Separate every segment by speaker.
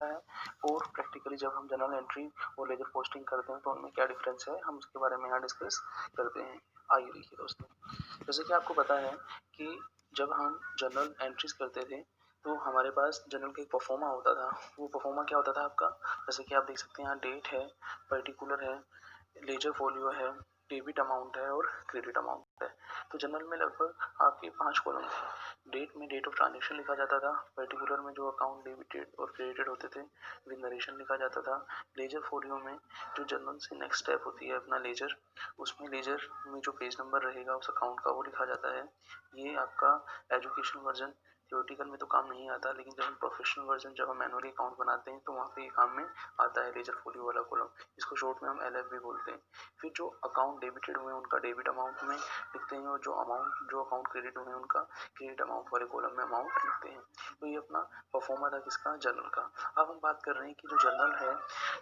Speaker 1: है और प्रैक्टिकली जब हम जर्नल एंट्री और लेजर पोस्टिंग करते हैं तो उनमें क्या डिफरेंस है, हम उसके बारे में यहाँ डिस्कस करते हैं। आइए देखिए दोस्तों, जैसे कि आपको पता है कि जब हम जर्नल एंट्रीज करते थे तो हमारे पास जर्नल का एक परफॉर्मा होता था। वो परफॉर्मा क्या होता था आपका, जैसे कि आप देख सकते हैं यहाँ डेट है, पर्टिकुलर है, लेजर फोलियो है, डेबिट अमाउंट है और क्रेडिट अमाउंट है। तो जनरल में लगभग आपके 5 कॉलम थे। डेट में डेट ऑफ ट्रांजेक्शन लिखा जाता था, पर्टिकुलर में जो अकाउंट डेबिटेड और क्रेडिटेड होते थे विद नरेशन लिखा जाता था। लेजर फोलियो में जो जनरल से नेक्स्ट स्टेप होती है अपना लेजर, उसमें लेजर में जो पेज नंबर रहेगा उस अकाउंट का वो लिखा जाता है। ये आपका एजुकेशन वर्जन थ्योरेटिकल में तो काम नहीं आता, लेकिन जब हम प्रोफेशनल वर्जन जब हम मैनुअली अकाउंट बनाते हैं तो वहाँ पे ये काम में आता है लेजर फोलियो वाला कॉलम। इसको शॉर्ट में हम एलएफ भी बोलते हैं। फिर जो अकाउंट डेबिटेड हुए उनका डेबिट अमाउंट में लिखते हैं और जो अकाउंट क्रेडिट हुए उनका क्रेडिट अमाउंट वाले कॉलम में अमाउंट लिखते हैं। तो ये अपना परफॉर्मा था किसका, जर्नल का। अब हम बात कर रहे हैं कि जो जर्नल है,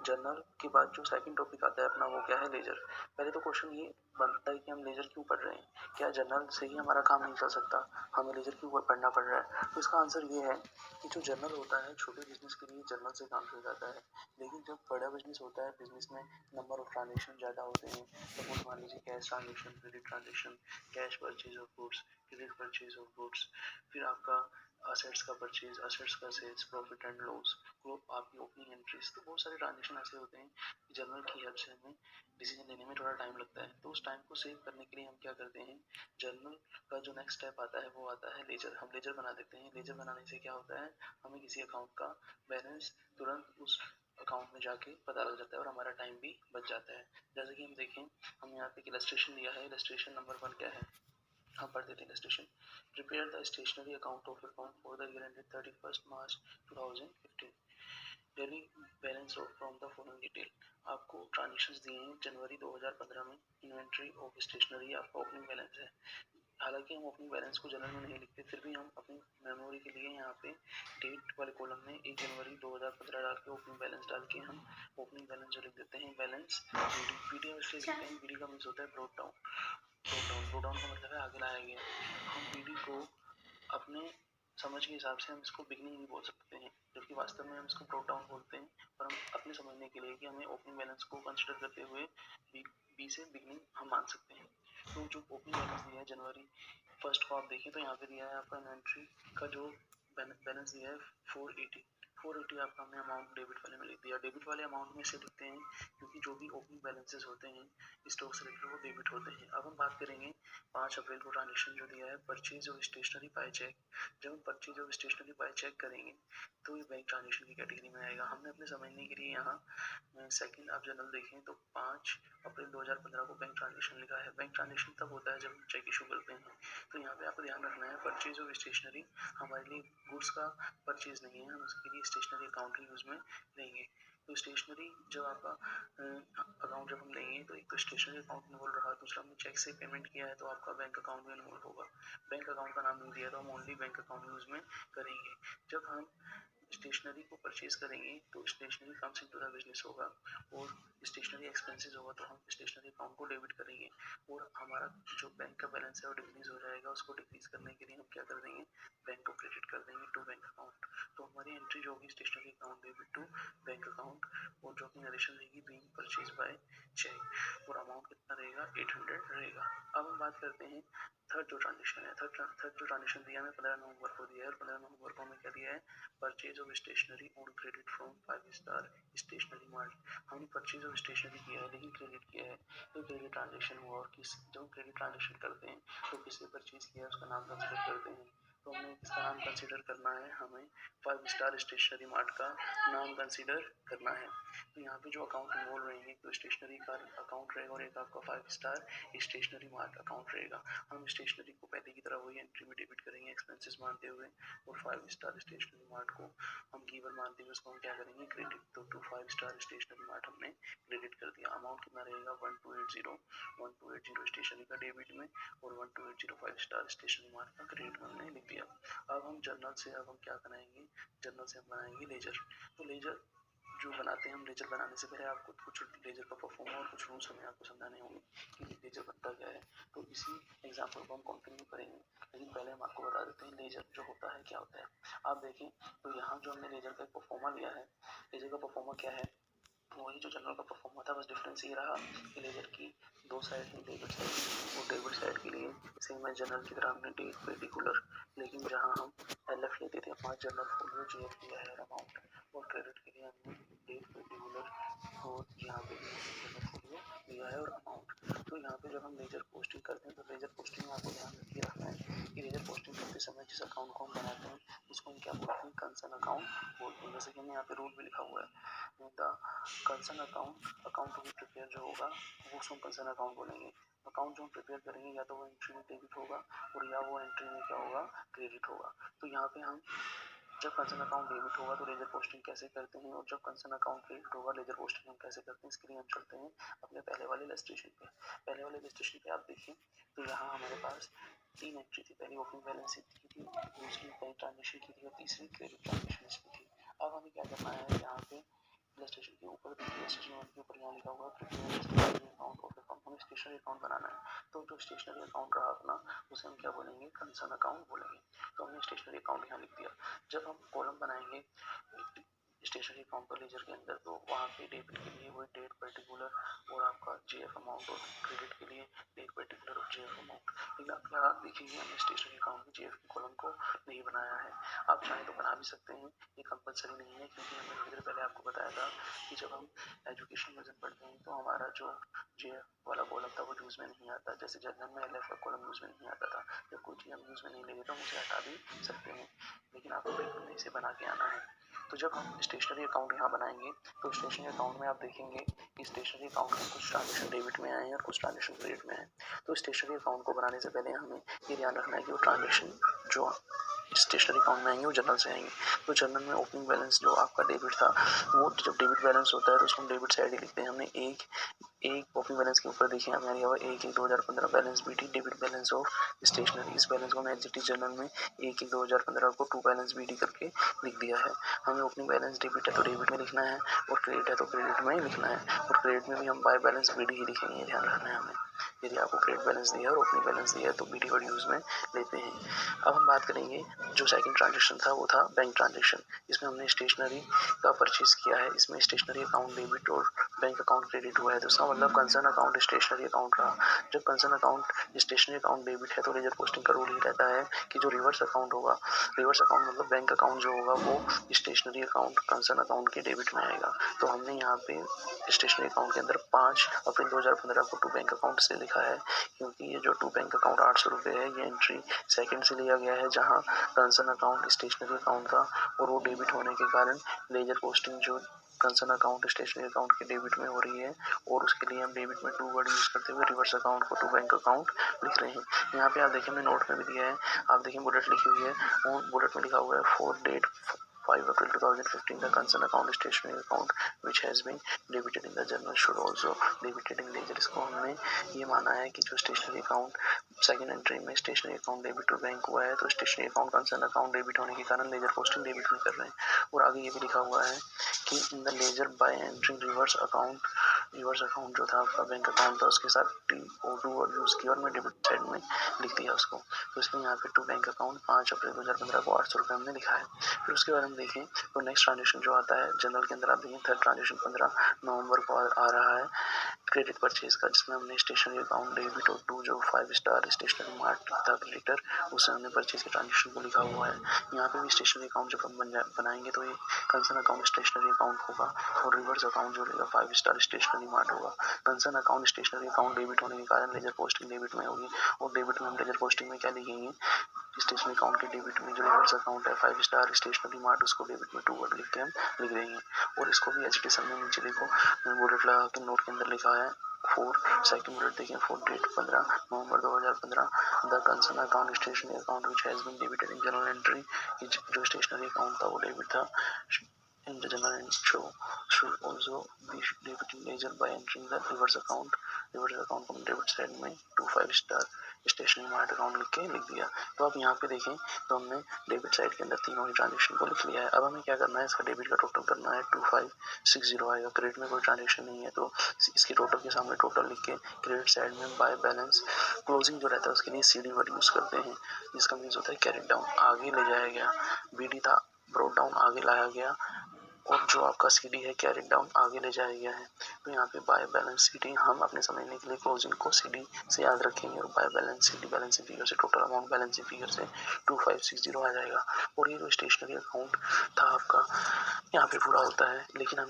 Speaker 1: जर्नल के बाद जो सेकंड टॉपिक आता है अपना वो क्या है, लेजर। पहले तो क्वेश्चन ये बनता है कि हम लेजर क्यों पढ़ रहे हैं, क्या जर्नल से ही हमारा काम नहीं चल सकता, हमें लेजर क्यों पढ़ना पड़ रहा है। तो इसका आंसर ये है कि जो जर्नल होता है छोटे बिजनेस के लिए जर्नल से काम चल जाता है, लेकिन जब बड़ा बिजनेस होता है, बिजनेस में नंबर ऑफ ट्रांजेक्शन ज़्यादा होते हैं, सपोज मान लीजिए cash transaction, credit transaction, cash purchase of goods, credit purchase of goods, फिर आपका असेट्स का परचेज, असेट्स का सेल्स, प्रॉफिट एंड लॉस, आपकी ओपनिंग एंट्रीज। तो बहुत सारे ट्रांजेक्शन ऐसे होते हैं कि जर्नल की हेल्प से हमें डिसीजन लेने में थोड़ा टाइम लगता है। तो उस टाइम को सेव करने के लिए हम क्या करते हैं, जर्नल का जो नेक्स्ट स्टेप आता है वो आता है लेजर। हम लेजर बना देते हैं। लेजर बनाने से क्या होता है, हमें किसी अकाउंट का बैलेंस तुरंत उस अकाउंट में जाके पता लग जाता है और हमारा टाइम भी बच जाता है। जैसे कि हम देखें, हम यहाँ पे एक इलस्ट्रेशन दिया है। इलस्ट्रेशन नंबर 1 क्या है, हम पढ़ देते हैं illustration. Prepare the stationery account of your firm for the year ended 31 March 2015। Daily balance of from the following detail. आपको ट्रांजेक्शंस दिए हैं जनवरी 2015 में। इन्वेंट्री ऑफ स्टेशनरी आपका ओपनिंग बैलेंस है। हालांकि हम ओपनिंग बैलेंस को जनरल में नहीं लिखते, फिर भी हम अपनी मेमोरी के लिए यहाँ पे डेट वाले कॉलम में 1 जनवरी 2015 डाल के ओपनिंग बैलेंस डाल के हम ओपनिंग बैलेंस जो लिख देते हैं बैलेंस बीडी। बीडी हम इसलिए लिखते हैं, बीडी का मीन्स होता है ब्रोट डाउन। ब्रोट डाउन का मतलब है आगे लाया गया। हम बीडी को अपने समझ के हिसाब से हम इसको बिगनिंग भी बोल सकते हैं, जबकि वास्तव में हम इसको ब्रोट डाउन बोलते हैं। पर हम अपने समझने के लिए कि हमें ओपनिंग बैलेंस को कंसिडर करते हुए बी से बिगनिंग हम मान सकते हैं। तो जो ओपनिंग बैलेंस दिया है जनवरी फर्स्ट को आप देखें तो यहाँ पे दिया है आपका इन्वेंट्री का जो बैलेंस दिया है 480। 480 आपका हमने अमाउंट डेबिट वाले में लिख दिया। डेबिट वाले अमाउंट में से लिखते हैं क्योंकि जो भी ओपनिंग बैलेंसेस होते हैं स्टॉक से रिलेटेड वो डेबिट होते हैं। अब हम बात करेंगे 5 अप्रैल को ट्रांजेक्शन जो दिया है purchase of stationery by cheque. जब हम purchase of stationery by cheque करेंगे तो ये बैंक ट्रांजेक्शन की कैटेगरी में आएगा। हमने अपने समझने के लिए यहाँ सेकंड आप जनरल देखें तो 5 अप्रैल 2015 को बैंक ट्रांजेक्शन लिखा है। बैंक ट्रांजेक्शन तब होता है जब हम चेक इशू करते हैं। तो यहाँ पे आपको ध्यान रखना है परचेज ऑफ स्टेशनरी हमारे लिए गुड्स का परचेज नहीं है, हम उसके लिए स्टेशनरी अकाउंट ही यूज में लेंगे। तो स्टेशनरी जब आपका अकाउंट जब हम लेंगे तो एक तो स्टेशनरी अकाउंट इन्वॉल्व रहा, दूसरा हमने चेक से पेमेंट किया है तो आपका बैंक अकाउंट भी इन्वॉल्व होगा। बैंक अकाउंट का नाम नहीं दिया तो हम ओनली बैंक अकाउंट यूज में करेंगे। जब हम स्टेशनरी को परचेज करेंगे तो stationery comes into the business होगा और स्टेशनरी एक्सपेंसेस होगा तो हम स्टेशनरी अकाउंट को डेबिट करेंगे और हमारा जो बैंक का बैलेंस है वो डिक्रीज हो जाएगा। उसको डिक्रीज करने के लिए हम क्या कर देंगे, बैंक को क्रेडिट कर देंगे टू बैंक अकाउंट। तो हमारी एंट्री जो होगी stationery account debit to bank account और जो अपनी नरेशन रहेगी बीइंग परचेज बाय चेक और अमाउंट कितना रहेगा 800 रहेगा। अब हम बात करते हैं थर्ड जो ट्रांजेक्शन है। थर्ड जो ट्रांजेक्शन दिया है 15 नवंबर को दिया है और 15 नवंबर को हमें क्या दिया है, purchase of stationery on credit from 5 star stationery mart. हमने परचेज ऑफ स्टेशनरी किया है लेकिन क्रेडिट किया है तो क्रेडिट ट्रांजेक्शन हुआ। और किस जब क्रेडिट ट्रांजेक्शन करते हैं तो किससे परचेज किया है उसका नाम कंसिडर करते हैं। तो हमें किसका नाम कंसिडर करना है, हमें 5 स्टार स्टेशनरी मार्ट का नाम कंसिडर करना है। तो यहाँ पे जो अकाउंट इन्वॉल्व रहेंगे तो स्टेशनरी का अकाउंट रहेगा और एक आपका 5 स्टार स्टेशनरी मार्ट अकाउंट रहेगा। हम स्टेशनरी को पहले की तरह वही एंट्री में डेबिट करेंगे एक्सपेंसेस मानते हुए और 5 स्टार स्टेशनरी मार्ट को हम गिवन मानते हुए उसको हम क्या करेंगे, क्रेडिट। तो टू 5 स्टार स्टेशनरी मार्ट हमने क्रेडिट कर दिया। अमाउंट कितना रहेगा 1280 स्टेशनरी का डेबिट में और 12805 स्टार स्टेशनरी मार्ट का क्रेडिट में हमने लिख दिया। अब हम जर्नल से अब हम क्या बनाएंगे, जर्नल से हम बनाएंगे लेजर। तो लेजर जो बनाते हैं हम लेजर बनाने से पहले आपको कुछ लेजर का परफॉर्मा और कुछ रूल्स हमें आपको समझाने होंगे कि लेजर बनता क्या है। तो इसी एग्जाम्पल को हम कंटिन्यू करेंगे, लेकिन पहले हम आपको बता देते हैं लेजर जो होता है क्या होता है। आप देखें तो यहाँ जो हमने लेजर का एक परफॉर्मा लिया है, लेजर का परफॉर्मा क्या है, वही जो जनरल का परफॉर्मा था, बस डिफरेंस ये रहा कि लेजर की दो साइड है, डेबिट साइड और डेबिट साइड के लिए सेम है जनरल की तरह हमने डेट पर्टिकुलर, लेकिन जहाँ हम एल लेते थे वहाँ जनरल फोलियो JF लिया है अमाउंट, और क्रेडिट के लिए हमने डेट पर्टिकुलर और यहाँ पे भी हमने जनरल फोलियो लिया है और अमाउंट। तो यहाँ पे जब हम लेजर पोस्टिंग करते हैं तो लेजर पोस्टिंग में आपको ध्यान ये रखना है कि लेजर पोस्टिंग करते समय जिस अकाउंट को हम बनाते हैं उसको हम क्या बोलते हैं, कंसर्न अकाउंट बोलते हैं। जैसे कि हमें यहाँ पे रूल भी लिखा हुआ है, the concern account to be prepare जो होगा वो उसको हम कंसर्न अकाउंट बोलेंगे। अकाउंट जो हम प्रिपेयर करेंगे या तो वो एंट्री में डेबिट होगा और या वो एंट्री में क्या होगा, क्रेडिट होगा। तो यहाँ पे हम जब कंसर्न अकाउंट डेबिट होगा तो लेजर पोस्टिंग कैसे करते हैं, और जब कंसर्न अकाउंट क्रेडिट होगा लेजर पोस्टिंग हम कैसे करते हैं, इसके लिए हम चलते हैं अपने पहले वाले इलस्ट्रेशन पे। पहले वाले इलस्ट्रेशन पे आप देखिए तो यहाँ हमारे पास 3 एंट्री थी, पहली ओपनिंग बैलेंस शीट की थी, दूसरी बैंक ट्रांजेक्शन की थी और तीसरी क्रेडिट ट्रांजेक्शन की थी। अब हमें क्या करना है, यहाँ पे इलस्ट्रेशन के ऊपर देखिए, इलस्ट्रेशन 1 के ऊपर यहाँ लिखा हुआ है prepare stationery account of account, हमें स्टेशनरी अकाउंट बनाना है। तो जो स्टेशनरी अकाउंट रहा अपना उसे हम क्या बोलेंगे, कंसर्न अकाउंट बोलेंगे। तो हमने स्टेशनरी अकाउंट यहाँ लिख दिया। जब हम कॉलम बनाएंगे स्टेशनरी अकाउंट पर लेजर के अंदर तो वहाँ पे डेबिट के लिए वही डेट पर्टिकुलर और आपका JF अमाउंट, और क्रेडिट के लिए डेट पर्टिकुलर और JF अमाउंट। लेकिन आप यहाँ देखेंगे हमने स्टेशनरी अकाउंट में JF की कॉलम को नहीं बनाया है। आप चाहें तो बना भी सकते हैं, ये कंपलसरी नहीं है, क्योंकि हमने थोड़ी देर पहले आपको बताया था कि जब हम एजुकेशन वर्जन पढ़ते हैं तो हमारा जो JF वाला कॉलम था वो यूज में नहीं आता। जैसे जनरल में LF का कॉलम यूज में नहीं आता था। जब कोई चीज़ हम यूज में नहीं लेंगे तो हम उसे हटा भी सकते हैं, लेकिन आपको बिल्कुल नहीं इसे बना के आना है। तो जब हम स्टेशनरी अकाउंट यहाँ बनाएंगे तो स्टेशनरी अकाउंट में आप देखेंगे कि स्टेशनरी अकाउंट में कुछ ट्रांजेक्शन डेबिट में आए हैं और कुछ ट्रांजेक्शन क्रेडिट में आए। तो स्टेशनरी अकाउंट को बनाने से पहले हमें ये ध्यान रखना है कि वो ट्रांजेक्शन जो स्टेशनरी अकाउंट में आएंगे वो जनरल से आएंगे। तो जनरल में ओपनिंग बैलेंस जो आपका डेबिट था, वो जब डेबिट बैलेंस होता है तो उसको हम डेबिट साइड ही लिखते हैं। हमने एक ओपनिंग बैलेंस के ऊपर देखिए हमारे यहाँ 1/1/2015 balance BT debit balance of stationery, इस बैलेंस को हमने एग्जिटी जनरल में 1/1/2015 को टू बैलेंस BD करके लिख दिया है। हमें ओपनिंग बैलेंस डेबिट है तो डेबिट में लिखना है और क्रेडिट है तो क्रेडिट में लिखना है, और क्रेडिट में भी हम बाय बैलेंस BD ही लिखेंगे, ध्यान रखना है हमें। यदि आपको क्रेडिट बैलेंस दिया है और ओपनिंग बैलेंस दिया है तो BD वर्ड यूज में लेते हैं। अब हम बात करेंगे जो सेकंड ट्रांजेक्शन था वो था बैंक ट्रांजेक्शन। इसमें हमने स्टेशनरी का परचेज किया है, इसमें स्टेशनरी अकाउंट डेबिट और बैंक अकाउंट क्रेडिट हुआ है, तो इसका मतलब कंसर्न अकाउंट स्टेशनरी अकाउंट रहा। जब concern account stationery account debit है तो लेजर पोस्टिंग का रूल ही रहता है कि जो रिवर्स अकाउंट होगा, रिवर्स अकाउंट मतलब बैंक अकाउंट जो होगा वो स्टेशनरी अकाउंट कंसर्न अकाउंट के डेबिट में आएगा। तो हमने यहाँ पे स्टेशनरी अकाउंट के अंदर 5 अप्रैल 2015 को टू बैंक अकाउंट से लिखा है, क्योंकि ये जो टू बैंक अकाउंट 800 रुपये है ये एंट्री सेकंड से लिया गया है, जहाँ कंसर्न अकाउंट स्टेशनरी अकाउंट था और वो डेबिट होने के कारण लेजर पोस्टिंग जो कंसर्न अकाउंट स्टेशनरी अकाउंट के डेबिट में हो रही है, और उसके लिए हम डेबिट में टू वर्ड यूज करते हुए रिवर्स अकाउंट को टू बैंक अकाउंट लिख रहे हैं। यहाँ पे आप देखिए हमने नोट में भी दिया है, आप देखिए बुलेट लिखी हुई है और बुलेट में लिखा हुआ है for date 5 April 2015 the concerned account stationary account which has been debited in the journal should also debited in ledger। इसको हमने ये माना है कि जो स्टेशनरी अकाउंट सेकंड एंट्री में stationery account debit to bank हुआ है तो stationery account concern account debit होने के कारण लेजर पोस्टिंग डेबिट में कर रहे हैं। और आगे ये भी लिखा हुआ है कि in the ledger by entering reverse account जो था आपका बैंक अकाउंट था उसके साथ TO2 वर्ड यूज किया और मैं डेबिट साइड में लिख दिया उसको। तो इसमें यहाँ पे टू बैंक अकाउंट 5 अप्रैल 2015 को 800 रुपये हमने लिखा है। फिर उसके बाद हम देखें तो नेक्स्ट ट्रांजेक्शन जो आता है जनरल के अंदर, आप देखें थर्ड ट्रांजेक्शन 15 नवंबर को आ रहा है क्रेडिट परचेज का, जिसमें हमने स्टेशनरी अकाउंट डेबिट और टू जो 5 स्टार स्टेशनरी मार्ट था क्रेडिटर उससे हमने परचेज के ट्रांजेक्शन को लिखा हुआ है। यहाँ पे भी स्टेशनरी अकाउंट जब हम बनाएंगे तो ये कंसर्न अकाउंट स्टेशनरी अकाउंट होगा और रिवर्स अकाउंट जो रहेगा 5 स्टार स्टेशनरी मार्ट होगा। Concern account stationery account debit होने के कारण लेजर पोस्टिंग डेबिट में होगी, और डेबिट में हम लेजर पोस्टिंग में क्या लिखेंगे, स्टेशनरी अकाउंट के डेबिट में जो रिवर्स अकाउंट है 5 स्टार स्टेशनरी मार्ट उसको डेबिट में टू वर्ड लिख के हम लिख देंगे। और इसको भी एच डी में नीचे देखो मैं बुलेट लगा के नोट के अंदर लिखा है फोर सेकंड बुलेट देखें for date 15 November 2015 the concern account stationery account which has been debited in journal entry, जो स्टेशनरी अकाउंट था वो डेबिट था in the general entry should also be debited ledger by entering the reverse account को debit side में 2 5 star stationery mart account लिख के लिख दिया। तो अब यहाँ पे देखें तो हमने डेबिट साइड के अंदर तीनों ही ट्रांजेक्शन को लिख लिया है। अब हमें क्या करना है, इसका डेबिट का टोटल करना है 2560 आएगा। क्रेडिट में कोई ट्रांजेक्शन नहीं है तो इसके टोटल के सामने टोटल लिख के क्रेडिट साइड में बाय बैलेंस क्लोजिंग जो रहता है उसके लिए CD वर्ड यूज करते हैं, जिसका मीन्स होता है कैरी डाउन, आगे ले जाया गया। BD था ब्रोट डाउन, आगे लाया गया, और जो आपका CD है कैरी डाउन, आगे ले जाया गया है। तो यहाँ पे बाय बैलेंस CD हम अपने समझने के लिए क्लोजिंग को CD से याद रखेंगे और by balance CD balancing figure से टोटल अमाउंट बैलेंसिंग फिगर से 2560 आ जाएगा। और ये जो स्टेशनरी अकाउंट था आपका यहाँ पे पूरा होता है। लेकिन हमें